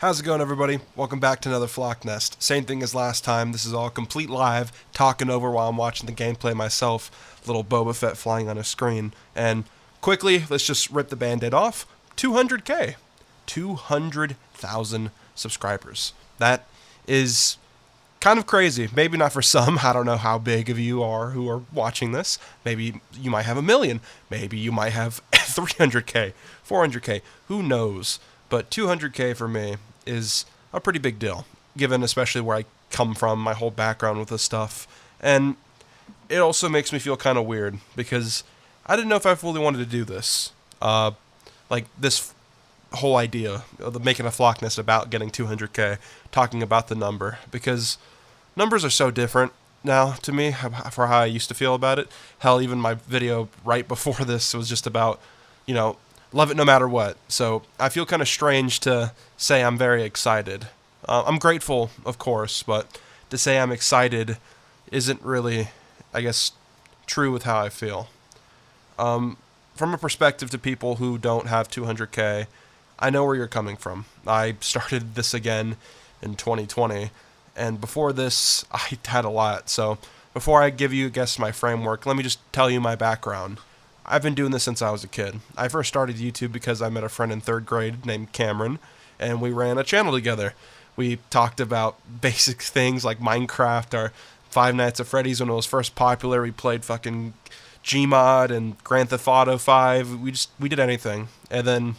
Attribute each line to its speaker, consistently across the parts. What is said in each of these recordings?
Speaker 1: How's it going, everybody? Welcome back to another Flock Nest. Same thing as last time. This is all complete live, talking over while I'm watching the gameplay myself. Little Boba Fett flying on a screen. And quickly, let's just rip the band-aid off. 200K. 200,000 subscribers. That is kind of crazy. Maybe not for some. I don't know how big of you are who are watching this. Maybe you might have a million. Maybe you might have 300K, 400K. Who knows? But 200K for me is a pretty big deal, given especially where I come from, my whole background with this stuff. And it also makes me feel kind of weird, because I didn't know if I fully wanted to do this. Like, this whole idea of making a Flock Nest about getting 200K, talking about the number, because numbers are so different now to me for how I used to feel about it. Hell, even my video right before this was just about, love it no matter what. So I feel kind of strange to say I'm very excited. I'm grateful, of course, but to say I'm excited isn't really, I guess, true with how I feel. From a perspective to people who don't have 200K, I know where you're coming from. I started this again in 2020, and before this, I had a lot. So before I give you, I guess, my framework, let me just tell you my background. I've been doing this since I was a kid. I first started YouTube because I met a friend in 3rd grade named Cameron, and we ran a channel together. We talked about basic things like Minecraft or Five Nights at Freddy's when it was first popular. We played fucking Gmod and Grand Theft Auto 5. We did anything. And then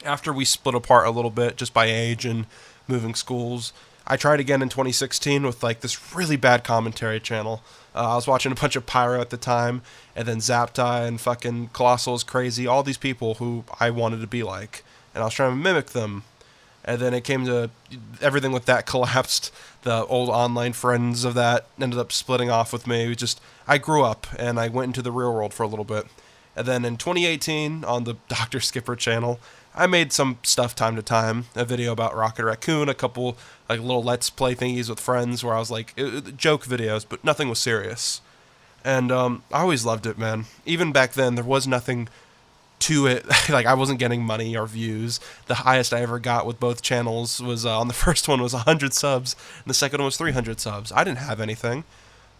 Speaker 1: after we split apart a little bit just by age and moving schools, I tried again in 2016 with like this really bad commentary channel. I was watching a bunch of Pyro at the time, and then Zaptai and fucking Colossal is Crazy, all these people who I wanted to be like, and I was trying to mimic them. And then it came to everything with that collapsed. The old online friends of that ended up splitting off with me. I grew up, and I went into the real world for a little bit. And then in 2018, on the Dr. Skipper channel, I made some stuff time to time. A video about Rocket Raccoon, a couple like little Let's Play thingies with friends where I was like, joke videos, but nothing was serious. And I always loved it, man. Even back then, there was nothing to it. Like, I wasn't getting money or views. The highest I ever got with both channels was, on the first one was 100 subs, and the second one was 300 subs. I didn't have anything,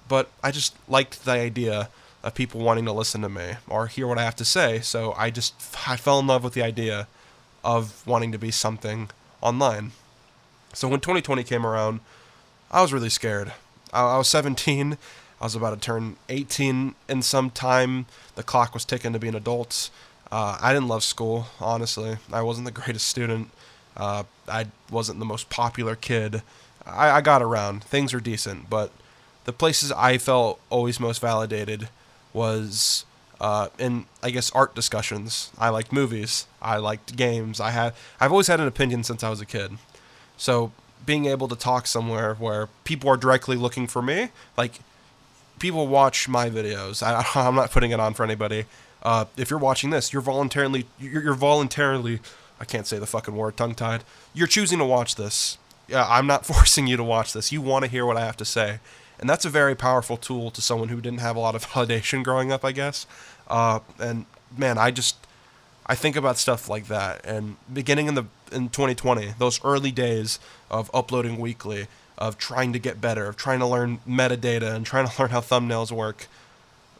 Speaker 1: but I just liked the idea of people wanting to listen to me or hear what I have to say, so I fell in love with the idea of wanting to be something online. So when 2020 came around, I was really scared. I was 17. I was about to turn 18 in some time. The clock was ticking to be an adult. I didn't love school, honestly. I wasn't the greatest student. I wasn't the most popular kid. I got around. Things were decent, but the places I felt always most validated was in, I guess, art discussions. I liked movies. I liked games. I've always had an opinion since I was a kid. So being able to talk somewhere where people are directly looking for me, like, people watch my videos. I'm not putting it on for anybody. If you're watching this, you're voluntarily, I can't say the fucking word, tongue-tied. You're choosing to watch this. Yeah, I'm not forcing you to watch this. You want to hear what I have to say. And that's a very powerful tool to someone who didn't have a lot of validation growing up, I guess. And man, I think about stuff like that. And beginning in 2020, those early days of uploading weekly, of trying to get better, of trying to learn metadata and trying to learn how thumbnails work,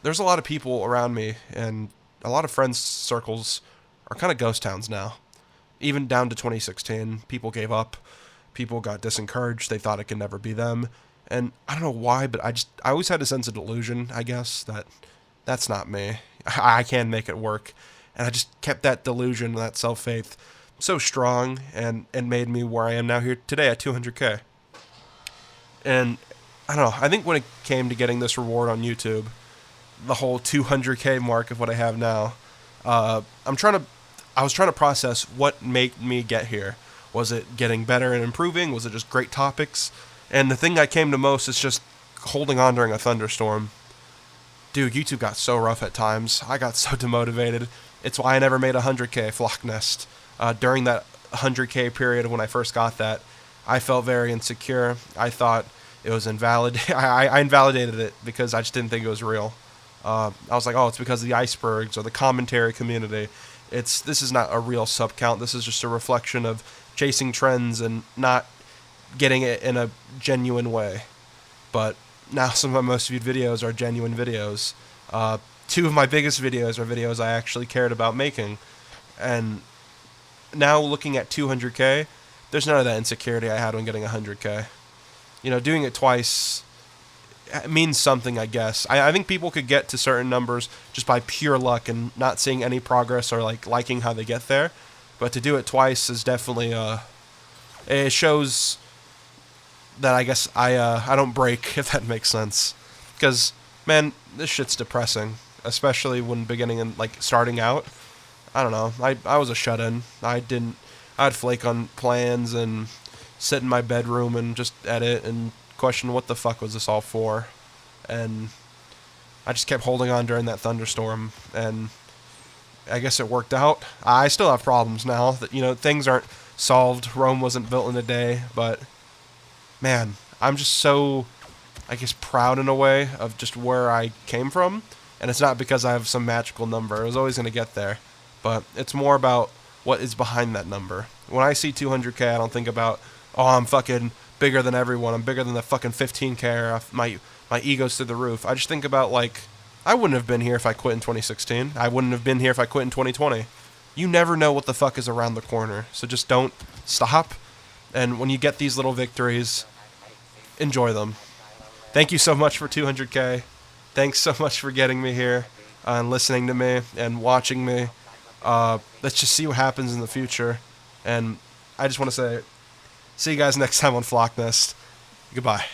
Speaker 1: there's a lot of people around me, and a lot of friends' circles are kind of ghost towns now. Even down to 2016, people gave up. People got disencouraged. They thought it could never be them. And I don't know why, but I always had a sense of delusion, I guess, that that's not me. I can make it work. And I just kept that delusion, that self-faith so strong, and made me where I am now here today at 200K. And I don't know, I think when it came to getting this reward on YouTube, the whole 200K mark of what I have now, I was trying to process what made me get here. Was it getting better and improving? Was it just great topics? And the thing I came to most is just holding on during a thunderstorm. Dude, YouTube got so rough at times. I got so demotivated. It's why I never made a 100K Flock Nest. During that 100K period when I first got that, I felt very insecure. I thought it was invalid. I invalidated it because I just didn't think it was real. I was like, oh, it's because of the icebergs or the commentary community. This is not a real sub count. This is just a reflection of chasing trends and not getting it in a genuine way. But now some of my most viewed videos are genuine videos. Two of my biggest videos are videos I actually cared about making. And now looking at 200K, there's none of that insecurity I had when getting 100K. You know, doing it twice means something, I guess. I think people could get to certain numbers just by pure luck and not seeing any progress or like liking how they get there. But to do it twice is definitely it shows that I guess I don't break, if that makes sense. Because man, this shit's depressing, especially when beginning and like starting out. I don't know. I was a shut-in. I'd flake on plans and sit in my bedroom and just edit and question what the fuck was this all for. And I just kept holding on during that thunderstorm, and I guess it worked out. I still have problems now. That, you know, things aren't solved. Rome wasn't built in a day, but man, I'm just so, I guess, proud in a way of just where I came from. And it's not because I have some magical number. I was always going to get there. But it's more about what is behind that number. When I see 200K, I don't think about, oh, I'm fucking bigger than everyone. I'm bigger than the fucking 15K. My ego's through the roof. I just think about, like, I wouldn't have been here if I quit in 2016. I wouldn't have been here if I quit in 2020. You never know what the fuck is around the corner. So just don't stop. And when you get these little victories, enjoy them. Thank you so much for 200K. Thanks so much for getting me here and listening to me and watching me. Let's just see what happens in the future. And I just want to say, see you guys next time on Flock Nest. Goodbye.